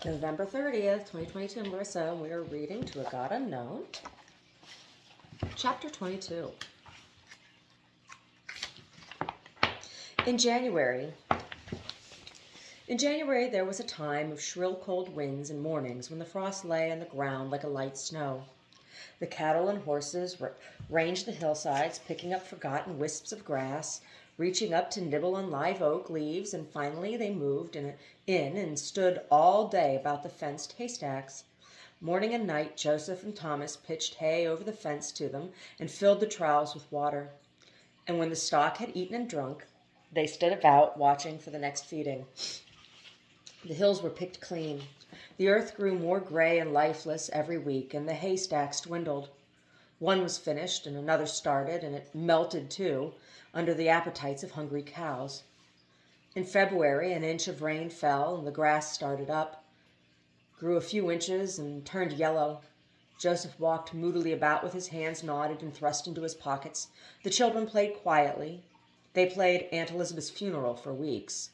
November 30th, 2022, I'm Larissa, and we are reading To a God Unknown, Chapter 22. In January, there was a time of shrill cold winds and mornings when the frost lay on the ground like a light snow. The cattle and horses ranged the hillsides, picking up forgotten wisps of grass, reaching up to nibble on live oak leaves, and finally they moved in and stood all day about the fenced haystacks. Morning and night Joseph and Thomas pitched hay over the fence to them and filled the troughs with water. And when the stock had eaten and drunk, they stood about watching for the next feeding. The hills were picked clean. The earth grew more gray and lifeless every week, and the haystacks dwindled. One was finished, and another started, and it melted too, under the appetites of hungry cows. In February, an inch of rain fell, and the grass started up, grew a few inches, and turned yellow. Joseph walked moodily about with his hands knotted and thrust into his pockets. The children played quietly. They played Aunt Elizabeth's funeral for weeks,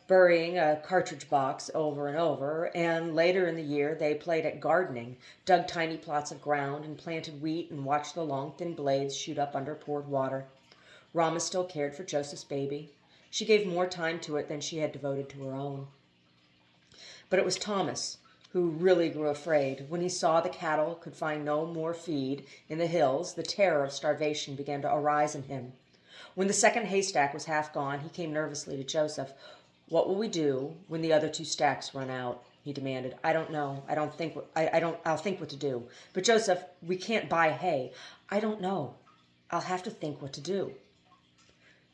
burying a cartridge box over and over, and later in the year they played at gardening, dug tiny plots of ground and planted wheat and watched the long thin blades shoot up under poured water. Rama still cared for Joseph's baby. She gave more time to it than she had devoted to her own. But it was Thomas who really grew afraid. When he saw the cattle could find no more feed in the hills, the terror of starvation began to arise in him. When the second haystack was half gone, he came nervously to Joseph. "What will we do when the other two stacks run out?" he demanded. "I don't know. I'll think what to do. But Joseph, we can't buy hay." "I don't know. I'll have to think what to do."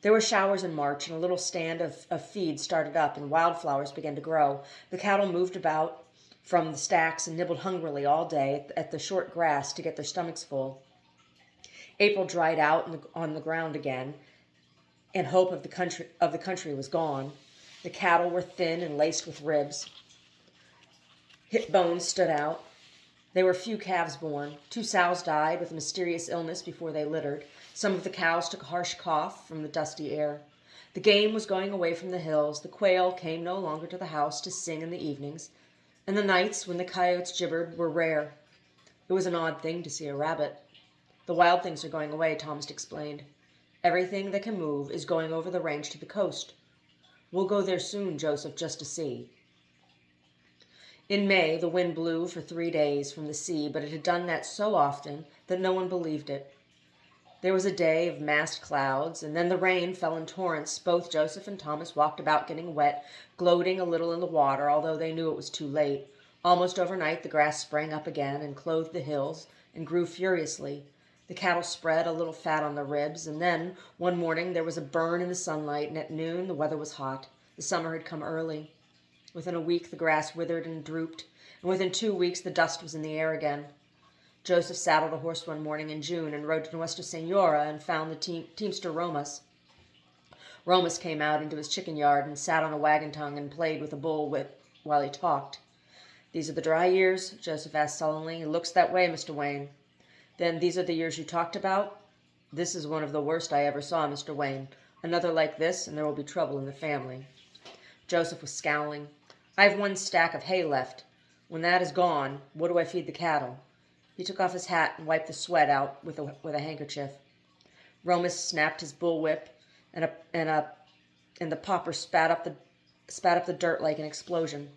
There were showers in March, and a little stand of feed started up, and wildflowers began to grow. The cattle moved about from the stacks and nibbled hungrily all day at the short grass to get their stomachs full. April dried out on the ground again, and hope of the country was gone. The cattle were thin and laced with ribs. Hip bones stood out. There were few calves born. 2 sows died with a mysterious illness before they littered. Some of the cows took a harsh cough from the dusty air. The game was going away from the hills. The quail came no longer to the house to sing in the evenings, and the nights when the coyotes gibbered were rare. It was an odd thing to see a rabbit. "The wild things are going away," Thomas explained. "Everything that can move is going over the range to the coast. We'll go there soon, Joseph, just to see." In May, the wind blew for 3 days from the sea, but it had done that so often that no one believed it. There was a day of massed clouds, and then the rain fell in torrents. Both Joseph and Thomas walked about getting wet, gloating a little in the water, although they knew it was too late. Almost overnight, the grass sprang up again and clothed the hills and grew furiously. The cattle spread a little fat on the ribs, and then one morning there was a burn in the sunlight, and at noon the weather was hot. The summer had come early. Within a week the grass withered and drooped, and within 2 weeks the dust was in the air again. Joseph saddled a horse one morning in June and rode to Nuestra Senora and found the teamster Romas. Romas came out into his chicken yard and sat on a wagon tongue and played with a bull whip while he talked. "These are the dry years?" Joseph asked sullenly. "It looks that way, Mr. Wayne." "Then these are the years you talked about?" "This is one of the worst I ever saw, Mr. Wayne. Another like this, and there will be trouble in the family." Joseph was scowling. "I have 1 stack of hay left. When that is gone, what do I feed the cattle?" He took off his hat and wiped the sweat out with a handkerchief. Romas snapped his bullwhip, and the popper spat up the dirt like an explosion.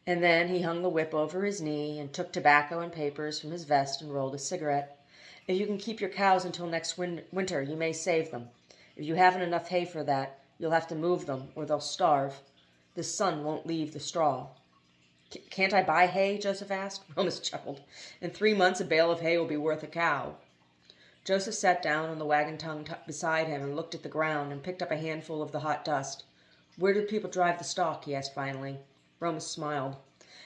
And then he hung the whip over his knee and took tobacco and papers from his vest and rolled a cigarette. "If you can keep your cows until next winter, you may save them. If you haven't enough hay for that, you'll have to move them, or they'll starve. The sun won't leave the straw." "Can't I buy hay?" Joseph asked. Romas chuckled. "In 3 months a bale of hay will be worth a cow." Joseph sat down on the wagon tongue beside him and looked at the ground and picked up a handful of the hot dust. "Where do people drive the stock?" he asked finally. Romas smiled.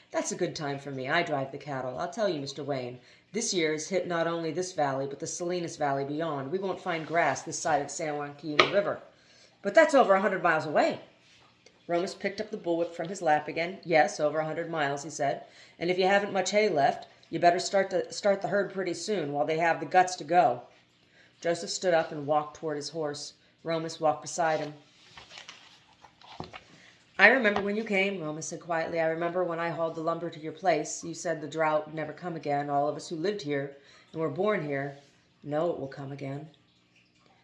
"That's a good time for me. I drive the cattle. I'll tell you, Mr. Wayne, this year has hit not only this valley, but the Salinas Valley beyond. We won't find grass this side of San Joaquin River." "But that's over 100 miles away." Romas picked up the bullwhip from his lap again. "Yes, over 100 miles, he said. "And if you haven't much hay left, you better start the herd pretty soon while they have the guts to go." Joseph stood up and walked toward his horse. Romas walked beside him. I remember when you came, Roma said quietly. I remember when I hauled the lumber to your place. You said the drought would never come again. All of us who lived here and were born here know it will come again.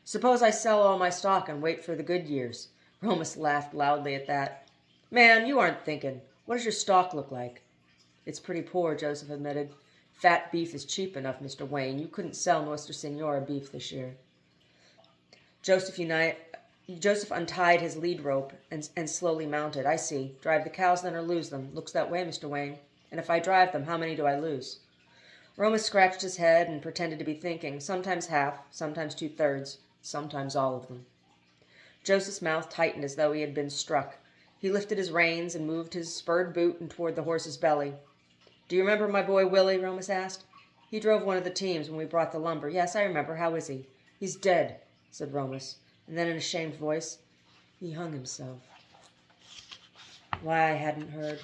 Suppose I sell all my stock and wait for the good years. Romas laughed loudly at that. Man, you aren't thinking. What does your stock look like? It's pretty poor, Joseph admitted. Fat beef is cheap enough, Mr. Wayne. You couldn't sell Nuestra Senora beef this year. Joseph untied his lead rope and slowly mounted. I see. Drive the cows then or lose them. Looks that way, Mr. Wayne. And if I drive them, how many do I lose? Roma scratched his head and pretended to be thinking. Sometimes half, sometimes 2/3, sometimes all of them. Joseph's mouth tightened as though he had been struck. He lifted his reins and moved his spurred boot and toward the horse's belly. Do you remember my boy Willie? Romas asked. He drove one of the teams when we brought the lumber. Yes, I remember. How is he? He's dead, said Romas. And then in a shamed voice, he hung himself. Why, I hadn't heard.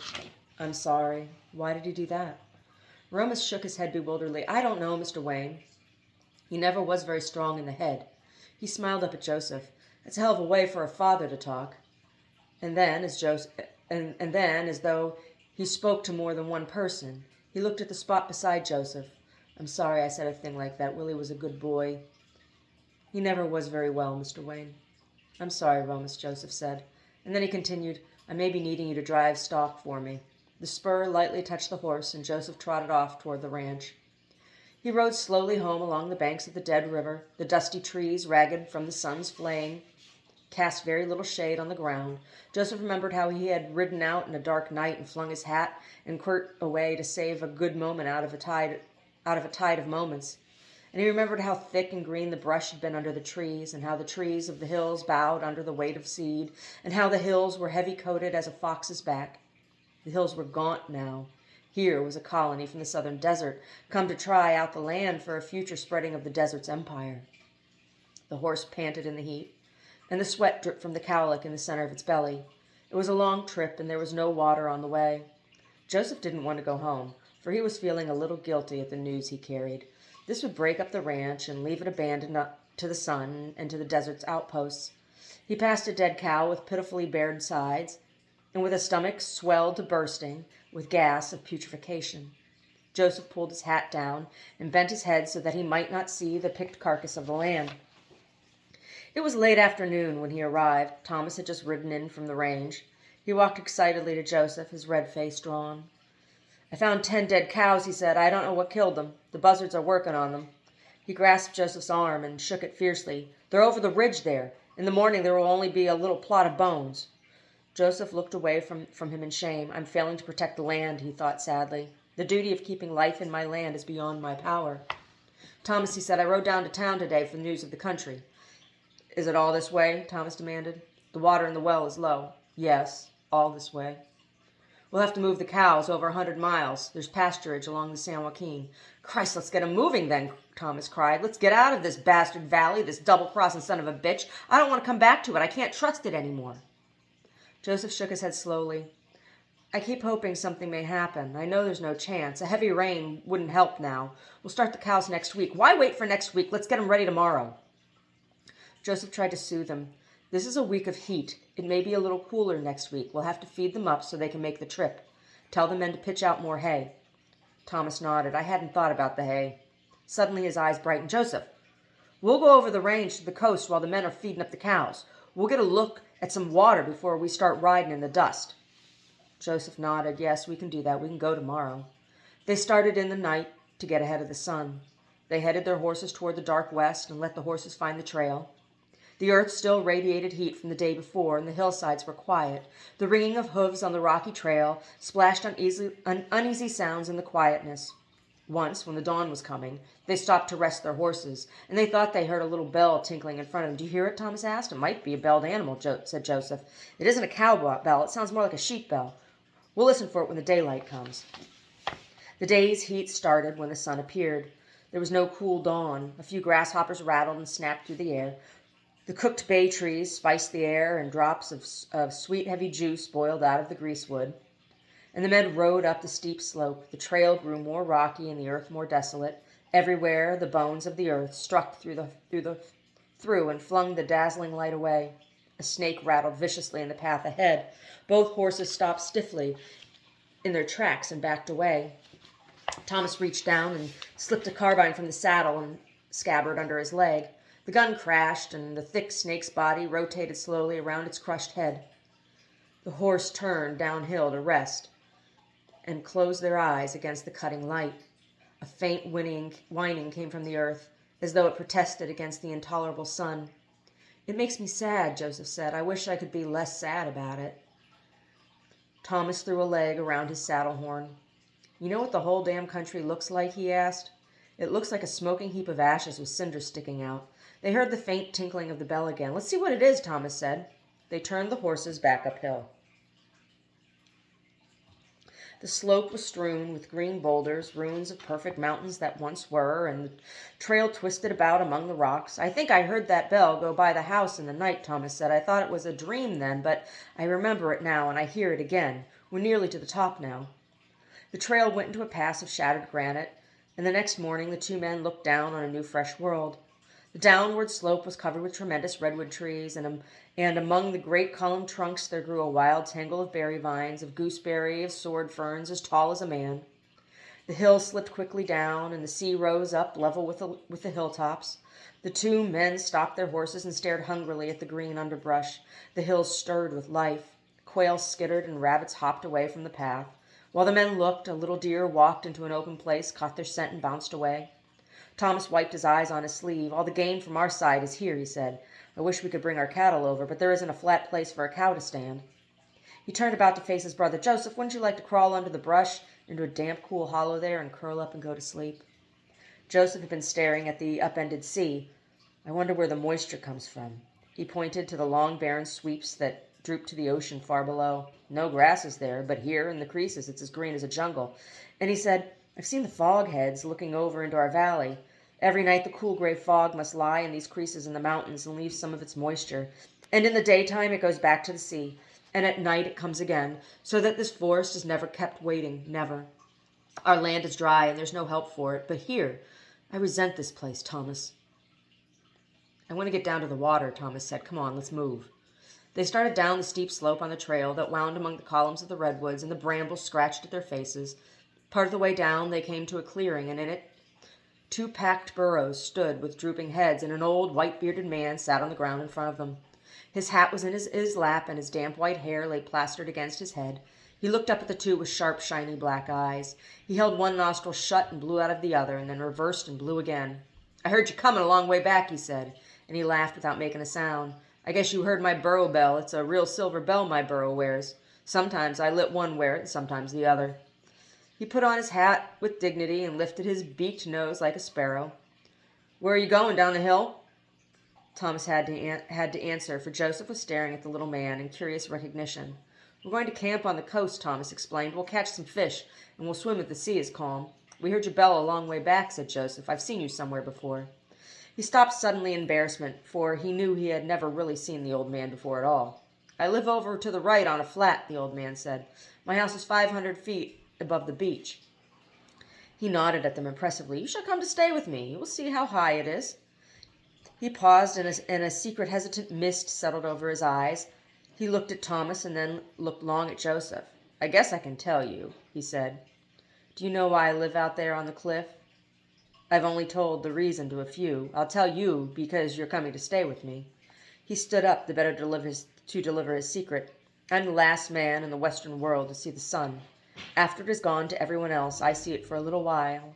I'm sorry. Why did he do that? Romas shook his head bewilderedly. I don't know, Mr. Wayne. He never was very strong in the head. He smiled up at Joseph. That's a hell of a way for a father to talk. And then, as though he spoke to more than one person, he looked at the spot beside Joseph. I'm sorry I said a thing like that. Willie was a good boy. He never was very well, Mr. Wayne. I'm sorry, Romas, Joseph said. And then he continued, I may be needing you to drive stock for me. The spur lightly touched the horse, and Joseph trotted off toward the ranch. He rode slowly home along the banks of the dead river. The dusty trees, ragged from the sun's flame, cast very little shade on the ground. Joseph remembered how he had ridden out in a dark night and flung his hat and quirt away to save a good moment out of a tide of moments. And he remembered how thick and green the brush had been under the trees, and how the trees of the hills bowed under the weight of seed, and how the hills were heavy-coated as a fox's back. The hills were gaunt now. Here was a colony from the southern desert, come to try out the land for a future spreading of the desert's empire. The horse panted in the heat, and the sweat dripped from the cowlick in the center of its belly. It was a long trip, and there was no water on the way. Joseph didn't want to go home, for he was feeling a little guilty at the news he carried. This would break up the ranch and leave it abandoned to the sun and to the desert's outposts. He passed a dead cow with pitifully bared sides, and with a stomach swelled to bursting with gas of putrefaction. Joseph pulled his hat down and bent his head so that he might not see the picked carcass of the land. It was late afternoon when he arrived. Thomas had just ridden in from the range. He walked excitedly to Joseph, his red face drawn. I found 10 dead cows, he said. I don't know what killed them. The buzzards are working on them. He grasped Joseph's arm and shook it fiercely. They're over the ridge there. In the morning there will only be a little plot of bones. Joseph looked away from him in shame. I'm failing to protect the land, he thought sadly. The duty of keeping life in my land is beyond my power. Thomas, he said, I rode down to town today for the news of the country. Is it all this way? Thomas demanded. The water in the well is low. Yes, all this way. We'll have to move the cows over 100 miles. There's pasturage along the San Joaquin. Christ, let's get 'em moving then, Thomas cried. Let's get out of this bastard valley, this double-crossing son of a bitch. I don't want to come back to it. I can't trust it anymore. Joseph shook his head slowly. I keep hoping something may happen. I know there's no chance. A heavy rain wouldn't help now. We'll start the cows next week. Why wait for next week? Let's get 'em ready tomorrow. Joseph tried to soothe him. This is a week of heat. It may be a little cooler next week. We'll have to feed them up so they can make the trip. Tell the men to pitch out more hay. Thomas nodded. I hadn't thought about the hay. Suddenly his eyes brightened. Joseph, we'll go over the range to the coast while the men are feeding up the cows. We'll get a look at some water before we start riding in the dust. Joseph nodded. Yes, we can do that. We can go tomorrow. They started in the night to get ahead of the sun. They headed their horses toward the dark west and let the horses find the trail. The earth still radiated heat from the day before, and the hillsides were quiet. The ringing of hooves on the rocky trail splashed uneasy sounds in the quietness. Once, when the dawn was coming, they stopped to rest their horses, and they thought they heard a little bell tinkling in front of them. Do you hear it? Thomas asked. It might be a belled animal, said Joseph. It isn't a cow bell. It sounds more like a sheep bell. We'll listen for it when the daylight comes. The day's heat started when the sun appeared. There was no cool dawn. A few grasshoppers rattled and snapped through the air. The cooked bay trees spiced the air, and drops of sweet, heavy juice boiled out of the greasewood. And the men rode up the steep slope. The trail grew more rocky and the earth more desolate. Everywhere the bones of the earth struck through and flung the dazzling light away. A A snake rattled viciously in the path ahead. Both horses stopped stiffly in their tracks and backed away. Thomas reached down and slipped a carbine from the saddle and scabbard under his leg. The gun crashed, and the thick snake's body rotated slowly around its crushed head. The horse turned downhill to rest and closed their eyes against the cutting light. A faint whining came from the earth, as though it protested against the intolerable sun. "It makes me sad," Joseph said. "I wish I could be less sad about it." Thomas threw a leg around his saddle horn. "You know what the whole damn country looks like?" he asked. "It looks like a smoking heap of ashes with cinders sticking out." They heard the faint tinkling of the bell again. "Let's see what it is," Thomas said. They turned the horses back uphill. The slope was strewn with green boulders, ruins of perfect mountains that once were, and the trail twisted about among the rocks. "I think I heard that bell go by the house in the night," Thomas said. "I thought it was a dream then, but I remember it now, and I hear it again. We're nearly to the top now." The trail went into a pass of shattered granite, and the next morning the two men looked down on a new fresh world. The downward slope was covered with tremendous redwood trees, and among the great column trunks there grew a wild tangle of berry vines, of gooseberry, of sword ferns, as tall as a man. The hill slipped quickly down, and the sea rose up level with the hilltops. The two men stopped their horses and stared hungrily at the green underbrush. The hills stirred with life. Quail skittered and rabbits hopped away from the path. While the men looked, a little deer walked into an open place, caught their scent, and bounced away. Thomas wiped his eyes on his sleeve. "All the game from our side is here," he said. "I wish we could bring our cattle over, but there isn't a flat place for a cow to stand." He turned about to face his brother. "Joseph, wouldn't you like to crawl under the brush into a damp, cool hollow there and curl up and go to sleep?" Joseph had been staring at the upended sea. "I wonder where the moisture comes from." He pointed to the long, barren sweeps that drooped to the ocean far below. "No grass is there, but here in the creases it's as green as a jungle." And he said, "I've seen the fog heads looking over into our valley. Every night the cool gray fog must lie in these creases in the mountains and leave some of its moisture. And in the daytime it goes back to the sea, and at night it comes again, so that this forest is never kept waiting, never. Our land is dry and there's no help for it, but here, I resent this place, Thomas." "I want to get down to the water," Thomas said. "Come on, let's move." They started down the steep slope on the trail that wound among the columns of the redwoods, and the brambles scratched at their faces. Part of the way down they came to a clearing, and in it 2 packed burros stood with drooping heads, and an old white-bearded man sat on the ground in front of them. His hat was in his lap, and his damp white hair lay plastered against his head. He looked up at the two with sharp, shiny black eyes. He held one nostril shut and blew out of the other, and then reversed and blew again. "I heard you coming a long way back," he said, and he laughed without making a sound. "I guess you heard my burro bell. It's a real silver bell my burro wears. Sometimes I let one wear it, and sometimes the other." He put on his hat with dignity and lifted his beaked nose like a sparrow. "Where are you going, down the hill?" Thomas had to answer, for Joseph was staring at the little man in curious recognition. "We're going to camp on the coast," Thomas explained. "We'll catch some fish, and we'll swim if the sea is calm." "We heard your bell a long way back," said Joseph. "I've seen you somewhere before." He stopped suddenly in embarrassment, for he knew he had never really seen the old man before at all. "I live over to the right on a flat," the old man said. "My house is 500 feet above the beach." He nodded at them impressively. "You shall come to stay with me. You will see how high it is." He paused, and a secret hesitant mist settled over his eyes. He looked at Thomas and then looked long at Joseph. "I guess I can tell you," he said. "Do you know why I live out there on the cliff?" "I've only told the reason to a few. I'll tell you because you're coming to stay with me." He stood up, the better to deliver his secret. "I'm the last man in the western world to see the sun. After it has gone to everyone else, I see it for a little while.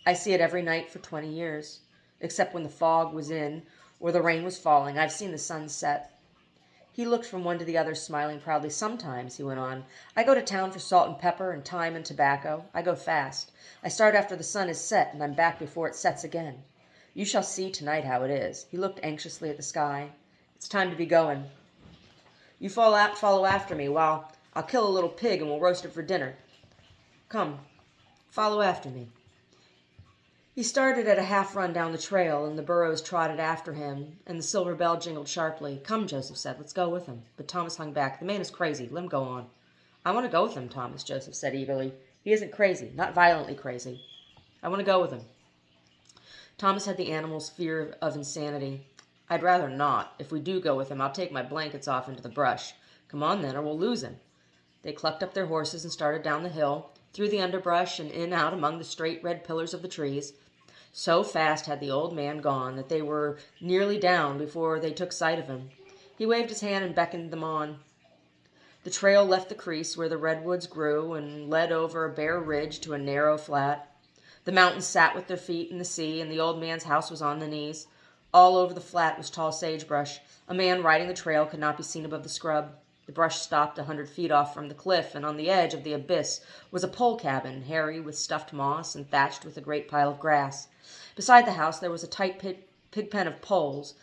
I see it every night for 20 years. Except when the fog was in or the rain was falling, I've seen the sun set." He looked from one to the other, smiling proudly. "Sometimes," he went on, "I go to town for salt and pepper and thyme and tobacco. I go fast. I start after the sun is set, and I'm back before it sets again. You shall see tonight how it is." He looked anxiously at the sky. "It's time to be going. You follow after me while I'll kill a little pig and we'll roast it for dinner. Come, follow after me." He started at a half run down the trail, and the burros trotted after him, and the silver bell jingled sharply. "Come," Joseph said, "let's go with him." But Thomas hung back. "The man is crazy. Let him go on." "I want to go with him, Thomas," Joseph said eagerly. "He isn't crazy, not violently crazy. I want to go with him." Thomas had the animal's fear of insanity. I'd rather not. If we do go with him, I'll take my blankets off into the brush. Come on then, or we'll lose him. They clucked up their horses and started down the hill, through the underbrush and in out among the straight red pillars of the trees. So fast had the old man gone that they were nearly down before they took sight of him. He waved his hand and beckoned them on. The trail left the crease where the redwoods grew and led over a bare ridge to a narrow flat. The mountains sat with their feet in the sea, and the old man's house was on the knees. All over the flat was tall sagebrush. A man riding the trail could not be seen above the scrub. The brush stopped 100 feet off from the cliff, and on the edge of the abyss was a pole cabin, hairy with stuffed moss and thatched with a great pile of grass. Beside the house there was a tight pig pen of poles,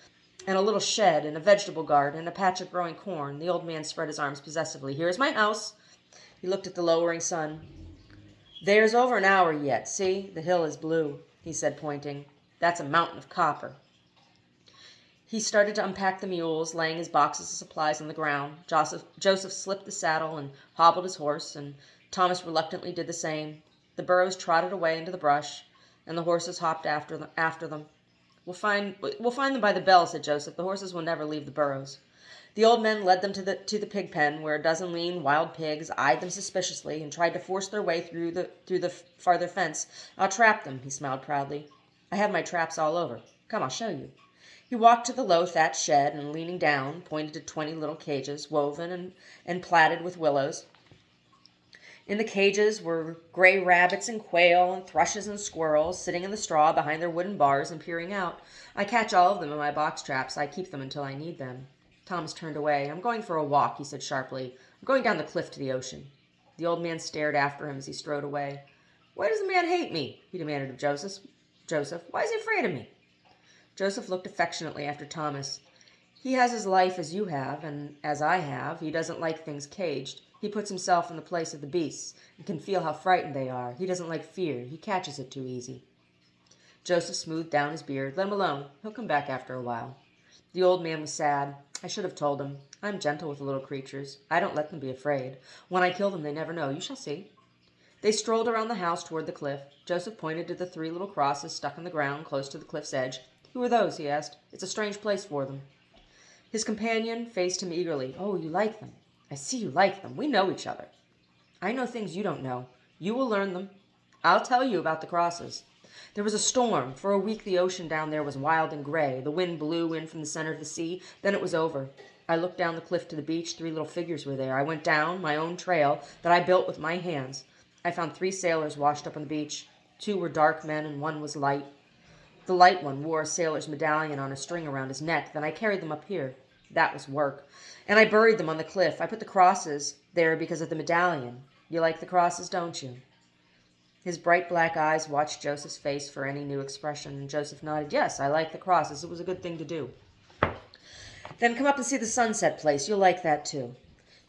and a little shed, and a vegetable garden, and a patch of growing corn. The old man spread his arms possessively. "Here is my house." He looked at the lowering sun. "There's over an hour yet. See, the hill is blue," he said, pointing. "That's a mountain of copper." He started to unpack the mules, laying his boxes of supplies on the ground. Joseph slipped the saddle and hobbled his horse, and Thomas reluctantly did the same. The burros trotted away into the brush, and the horses hopped after them. We'll find them by the bell," said Joseph. "The horses will never leave the burros." The old men led them to the pig pen, where a dozen lean wild pigs eyed them suspiciously and tried to force their way through the farther fence. "I'll trap them," he smiled proudly. "I have my traps all over. Come, I'll show you." He walked to the low thatched shed and, leaning down, pointed to 20 little cages, woven and plaited with willows. In the cages were gray rabbits and quail and thrushes and squirrels, sitting in the straw behind their wooden bars and peering out. I catch all of them in my box traps. I keep them until I need them. Thomas turned away. "I'm going for a walk," he said sharply. "I'm going down the cliff to the ocean." The old man stared after him as he strode away. "Why does the man hate me?" he demanded of Joseph. "Why is he afraid of me?" Joseph looked affectionately after Thomas. "He has his life as you have, and as I have. He doesn't like things caged. He puts himself in the place of the beasts and can feel how frightened they are. He doesn't like fear. He catches it too easy." Joseph smoothed down his beard. "Let him alone. He'll come back after a while." The old man was sad. "I should have told him. I'm gentle with the little creatures. I don't let them be afraid. When I kill them, they never know. You shall see." They strolled around the house toward the cliff. Joseph pointed to the 3 little crosses stuck in the ground close to the cliff's edge. "Who are those?" he asked. "It's a strange place for them." His companion faced him eagerly. "Oh, you like them. I see you like them. We know each other." "I know things you don't know. You will learn them. I'll tell you about the crosses. There was a storm. For a week the ocean down there was wild and gray. The wind blew in from the center of the sea. Then it was over. I looked down the cliff to the beach. 3 little figures were there. I went down my own trail that I built with my hands. I found 3 sailors washed up on the beach. 2 were dark men and 1 was light. The light one wore a sailor's medallion on a string around his neck. Then I carried them up here. That was work. And I buried them on the cliff. I put the crosses there because of the medallion. You like the crosses, don't you?" His bright black eyes watched Joseph's face for any new expression, and Joseph nodded. "Yes, I like the crosses. It was a good thing to do." "Then come up and see the sunset place. You'll like that, too."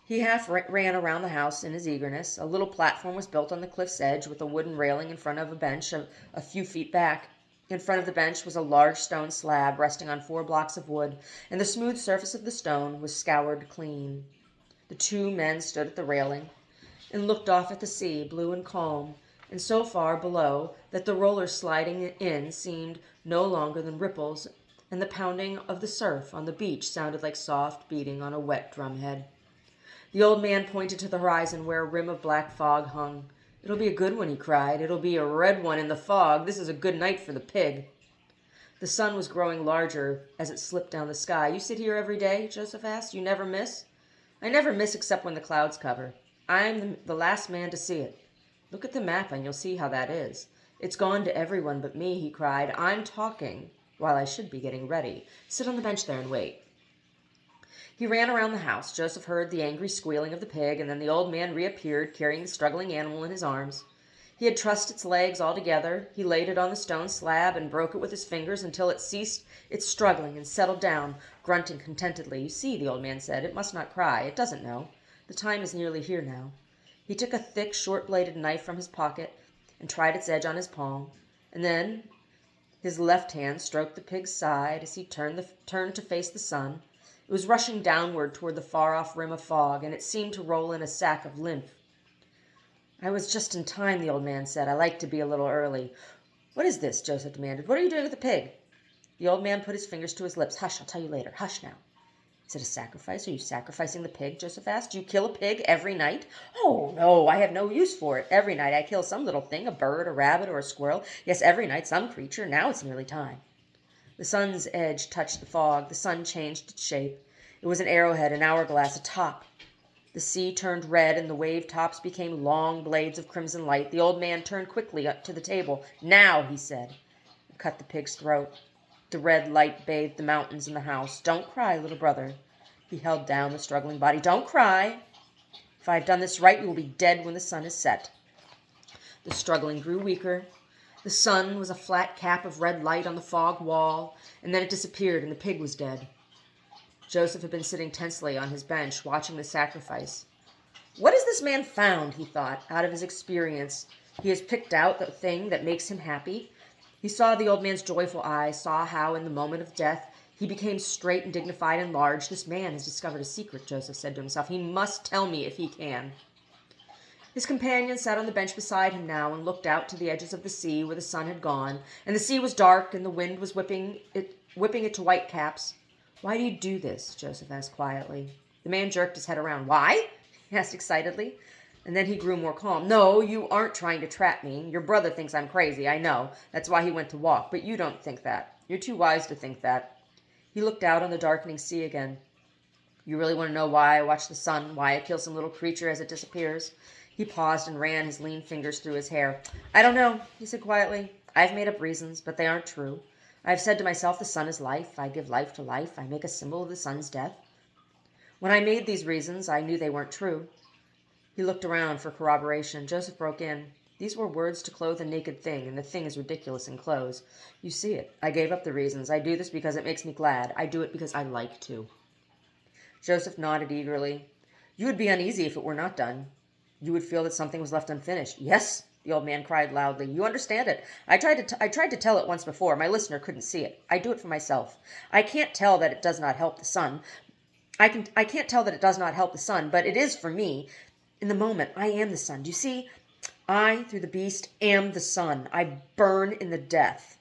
He half ran around the house in his eagerness. A little platform was built on the cliff's edge with a wooden railing in front of a bench a few feet back. In front of the bench was a large stone slab resting on 4 blocks of wood, and the smooth surface of the stone was scoured clean. The 2 men stood at the railing and looked off at the sea, blue and calm, and so far below that the rollers sliding in seemed no longer than ripples, and the pounding of the surf on the beach sounded like soft beating on a wet drumhead. The old man pointed to the horizon where a rim of black fog hung. "It'll be a good one," he cried. "It'll be a red one in the fog. This is a good night for the pig." The sun was growing larger as it slipped down the sky. "You sit here every day?" Joseph asked. "You never miss?" "I never miss except when the clouds cover. I'm the last man to see it. Look at the map and you'll see how that is. It's gone to everyone but me," he cried. "I'm talking while I should be getting ready. Sit on the bench there and wait." He ran around the house. Joseph heard the angry squealing of the pig, and then the old man reappeared, carrying the struggling animal in his arms. He had trussed its legs all together. He laid it on the stone slab and broke it with his fingers until it ceased its struggling and settled down, grunting contentedly. "You see," the old man said, "it must not cry. It doesn't know. The time is nearly here now." He took a thick, short-bladed knife from his pocket and tried its edge on his palm, and then his left hand stroked the pig's side as he turned to face the sun. It was rushing downward toward the far-off rim of fog, and it seemed to roll in a sack of lymph. "I was just in time," the old man said. "I like to be a little early." "What is this?" Joseph demanded. "What are you doing with the pig?" The old man put his fingers to his lips. Hush, I'll tell you later. Hush now. Is it a sacrifice? Are you sacrificing the pig? Joseph asked. Do you kill a pig every night? Oh, no, I have no use for it. Every night I kill some little thing, a bird, a rabbit, or a squirrel. Yes, every night some creature. Now it's nearly time. The sun's edge touched the fog. The sun changed its shape. It was an arrowhead, an hourglass, a top. The sea turned red, and the wave tops became long blades of crimson light. The old man turned quickly up to the table. Now, he said, and cut the pig's throat. The red light bathed the mountains and the house. Don't cry, little brother. He held down the struggling body. Don't cry. If I have done this right, you will be dead when the sun is set. The struggling grew weaker. The sun was a flat cap of red light on the fog wall, and then it disappeared, and the pig was dead. Joseph had been sitting tensely on his bench, watching the sacrifice. What has this man found, he thought, out of his experience? He has picked out the thing that makes him happy. He saw the old man's joyful eyes, saw how in the moment of death he became straight and dignified and large. This man has discovered a secret, Joseph said to himself. He must tell me if he can. His companion sat on the bench beside him now and looked out to the edges of the sea where the sun had gone, and the sea was dark and the wind was whipping it to white caps. Why do you do this? Joseph asked quietly. The man jerked his head around. Why? He asked excitedly. And then he grew more calm. No, you aren't trying to trap me. Your brother thinks I'm crazy, I know. That's why he went to walk. But you don't think that. You're too wise to think that. He looked out on the darkening sea again. You really want to know why I watch the sun, why I kill some little creature as it disappears? He paused and ran his lean fingers through his hair. I don't know, he said quietly. I've made up reasons, but they aren't true. I've said to myself, the sun is life. I give life to life. I make a symbol of the sun's death. When I made these reasons, I knew they weren't true. He looked around for corroboration. Joseph broke in. These were words to clothe a naked thing, and the thing is ridiculous in clothes. You see it. I gave up the reasons. I do this because it makes me glad. I do it because I like to. Joseph nodded eagerly. You would be uneasy if it were not done. You would feel that something was left unfinished. Yes, the old man cried loudly. You understand it. I tried to tell it once before. My listener couldn't see it. I do it for myself. I can't tell that it does not help the sun. I can't tell that it does not help the sun, but it is for me. In the moment, I am the sun. Do you see? I, through the beast, am the sun. I burn in the death.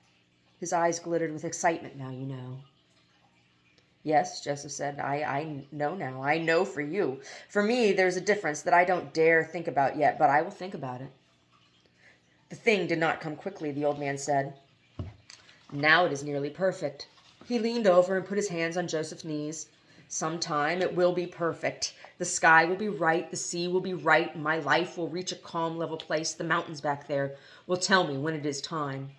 His eyes glittered with excitement. Now you know. Yes, Joseph said, I know now. I know for you. For me, there's a difference that I don't dare think about yet, but I will think about it. The thing did not come quickly, the old man said. Now it is nearly perfect. He leaned over and put his hands on Joseph's knees. Sometime it will be perfect. The sky will be right, the sea will be right, and my life will reach a calm, level place. The mountains back there will tell me when it is time.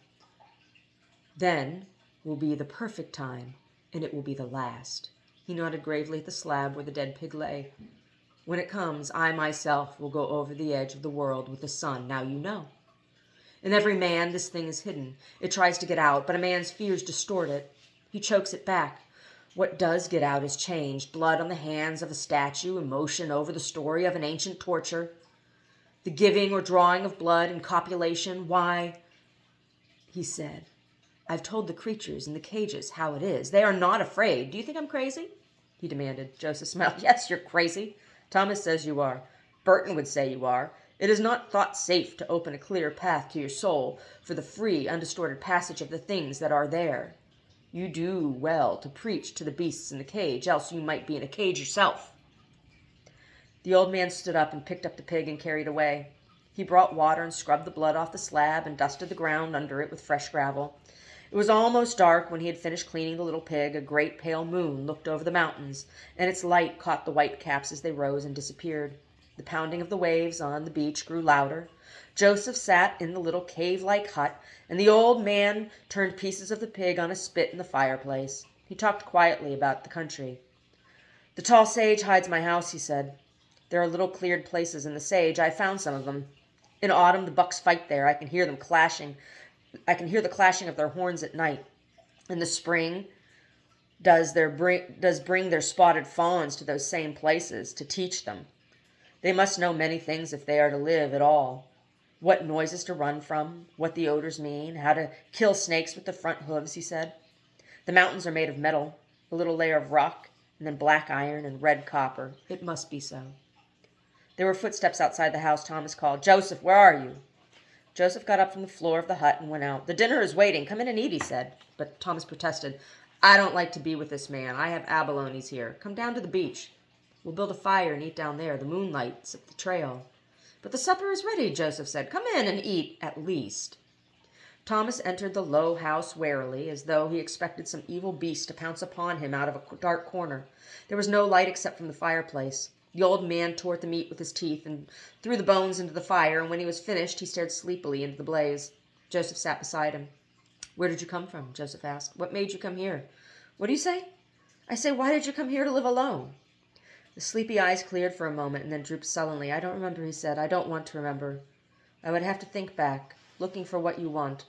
Then will be the perfect time, and it will be the last. He nodded gravely at the slab where the dead pig lay. When it comes, I myself will go over the edge of the world with the sun. Now you know. In every man, this thing is hidden. It tries to get out, but a man's fears distort it. He chokes it back. What does get out is change, blood on the hands of a statue, emotion over the story of an ancient torture, the giving or drawing of blood and copulation. Why, he said, I've told the creatures in the cages how it is. They are not afraid. Do you think I'm crazy? He demanded. Joseph smiled. Yes, you're crazy. Thomas says you are. Burton would say you are. It is not thought safe to open a clear path to your soul for the free, undistorted passage of the things that are there. You do well to preach to the beasts in the cage, else you might be in a cage yourself. The old man stood up and picked up the pig and carried away. He brought water and scrubbed the blood off the slab and dusted the ground under it with fresh gravel. It was almost dark when he had finished cleaning the little pig. A great pale moon looked over the mountains, and its light caught the white caps as they rose and disappeared. The pounding of the waves on the beach grew louder. Joseph sat in the little cave-like hut, and the old man turned pieces of the pig on a spit in the fireplace. He talked quietly about the country. The tall sage hides my house, he said. There are little cleared places in the sage. I found some of them. In autumn, the bucks fight there. I can hear them clashing. I can hear the clashing of their horns at night. In the spring, does bring their spotted fawns to those same places to teach them. They must know many things if they are to live at all. What noises to run from, what the odors mean, how to kill snakes with the front hooves, he said. The mountains are made of metal, a little layer of rock, and then black iron and red copper. It must be so. There were footsteps outside the house. Thomas called, Joseph, where are you? Joseph got up from the floor of the hut and went out. "The dinner is waiting. Come in and eat," he said. But Thomas protested. "I don't like to be with this man. I have abalones here. Come down to the beach. We'll build a fire and eat down there. The moon lights up the trail." "But the supper is ready," Joseph said. "Come in and eat, at least." Thomas entered the low house warily, as though he expected some evil beast to pounce upon him out of a dark corner. There was no light except from the fireplace. The old man tore at the meat with his teeth and threw the bones into the fire, and when he was finished, he stared sleepily into the blaze. Joseph sat beside him. "Where did you come from?" Joseph asked. "What made you come here?" "What do you say?" "I say, why did you come here to live alone?" The sleepy eyes cleared for a moment and then drooped sullenly. "I don't remember," he said. "I don't want to remember. I would have to think back, looking for what you want.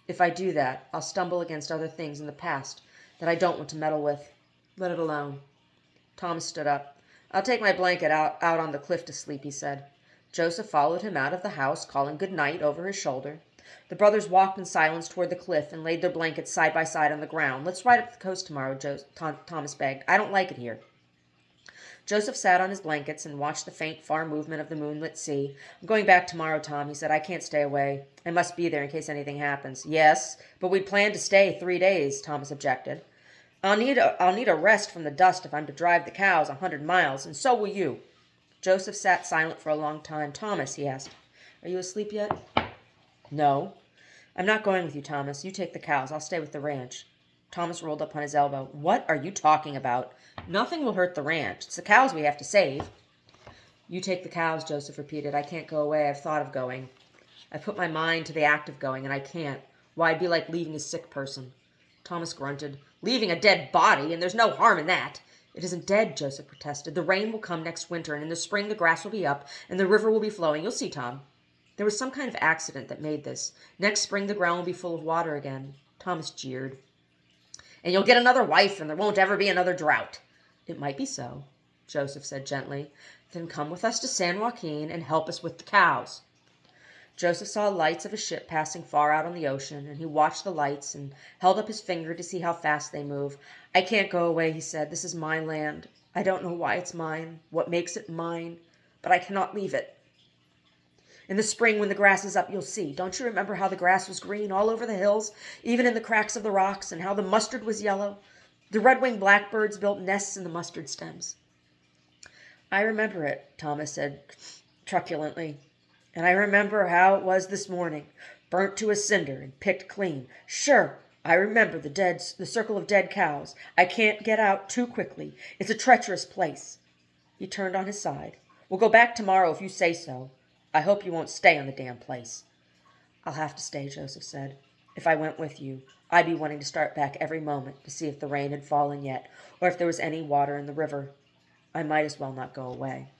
If I do that, I'll stumble against other things in the past that I don't want to meddle with. Let it alone." Thomas stood up. "I'll take my blanket out on the cliff to sleep," he said. Joseph followed him out of the house, calling good night over his shoulder. The brothers walked in silence toward the cliff and laid their blankets side by side on the ground. "Let's ride up the coast tomorrow," Thomas begged. "I don't like it here." Joseph sat on his blankets and watched the faint, far movement of the moonlit sea. "I'm going back tomorrow, Tom," he said. "I can't stay away. I must be there in case anything happens." "Yes, but we'd planned to stay 3 days," Thomas objected. I'll need a rest from the dust if I'm to drive the cows 100 miles, and so will you." Joseph sat silent for a long time. "Thomas," he asked, "are you asleep yet?" "No." "I'm not going with you, Thomas. You take the cows. I'll stay with the ranch." Thomas rolled up on his elbow. "What are you talking about? Nothing will hurt the ranch. It's the cows we have to save." "You take the cows," Joseph repeated. "I can't go away. I've thought of going. I put my mind to the act of going, and I can't. Why, it'd be like leaving a sick person." Thomas grunted. "Leaving a dead body, and there's no harm in that." "It isn't dead," Joseph protested. "The rain will come next winter, and in the spring the grass will be up, and the river will be flowing. You'll see, Tom. There was some kind of accident that made this. Next spring the ground will be full of water again." Thomas jeered. "And you'll get another wife, and there won't ever be another drought." "It might be so," Joseph said gently. "Then come with us to San Joaquin and help us with the cows." Joseph saw lights of a ship passing far out on the ocean, and he watched the lights and held up his finger to see how fast they moved. "I can't go away," he said. "This is my land. I don't know why it's mine, what makes it mine, but I cannot leave it. In the spring, when the grass is up, you'll see. Don't you remember how the grass was green all over the hills, even in the cracks of the rocks, and how the mustard was yellow? The red-winged blackbirds built nests in the mustard stems." "I remember it," Thomas said truculently. "And I remember how it was this morning, burnt to a cinder and picked clean. Sure, I remember the circle of dead cows. I can't get out too quickly. It's a treacherous place." He turned on his side. "We'll go back tomorrow if you say so. I hope you won't stay on the damn place." "I'll have to stay," Joseph said. "If I went with you, I'd be wanting to start back every moment to see if the rain had fallen yet, or if there was any water in the river. I might as well not go away."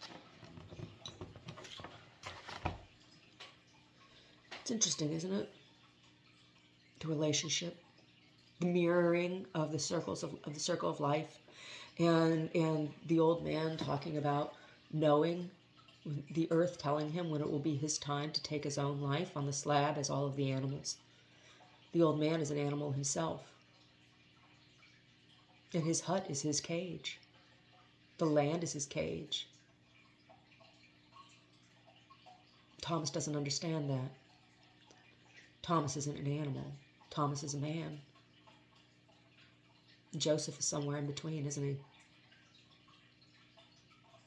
It's interesting, isn't it? The relationship, the mirroring of the circle of life, and the old man talking about knowing, the earth telling him when it will be his time to take his own life on the slab as all of the animals. The old man is an animal himself, and his hut is his cage. The land is his cage. Thomas doesn't understand that. Thomas isn't an animal. Thomas is a man. Joseph is somewhere in between, isn't he?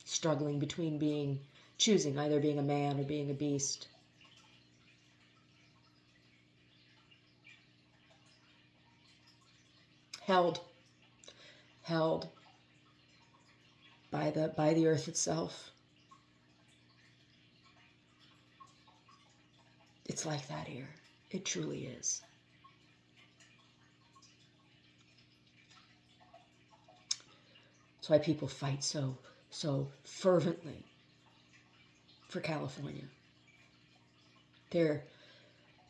Struggling between choosing either being a man or being a beast. Held by the earth itself. It's like that here. It truly is. That's why people fight so fervently for California. There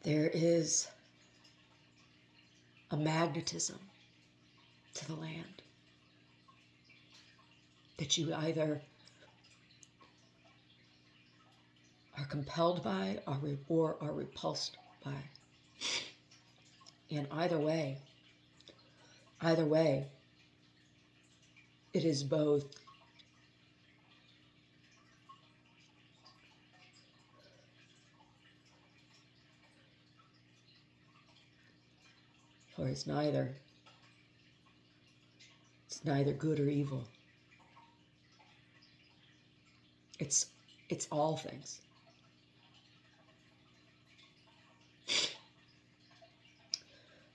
is a magnetism to the land that you either are compelled by or are repulsed by. And either way, it is both For it's neither good or evil. It's all things.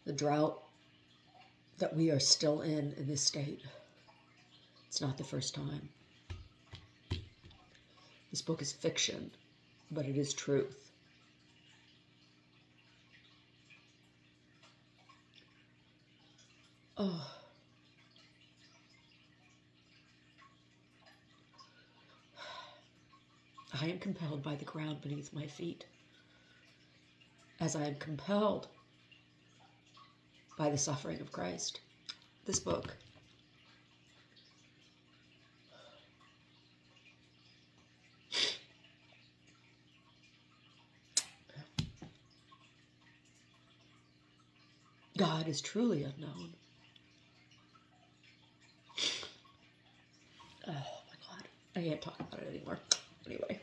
The drought that we are still in this state, it's not the first time. This book is fiction, but it is truth. Oh. I am compelled by the ground beneath my feet, as I am compelled by the suffering of Christ. This book God is truly unknown. Oh my God. I can't talk about it anymore. Anyway.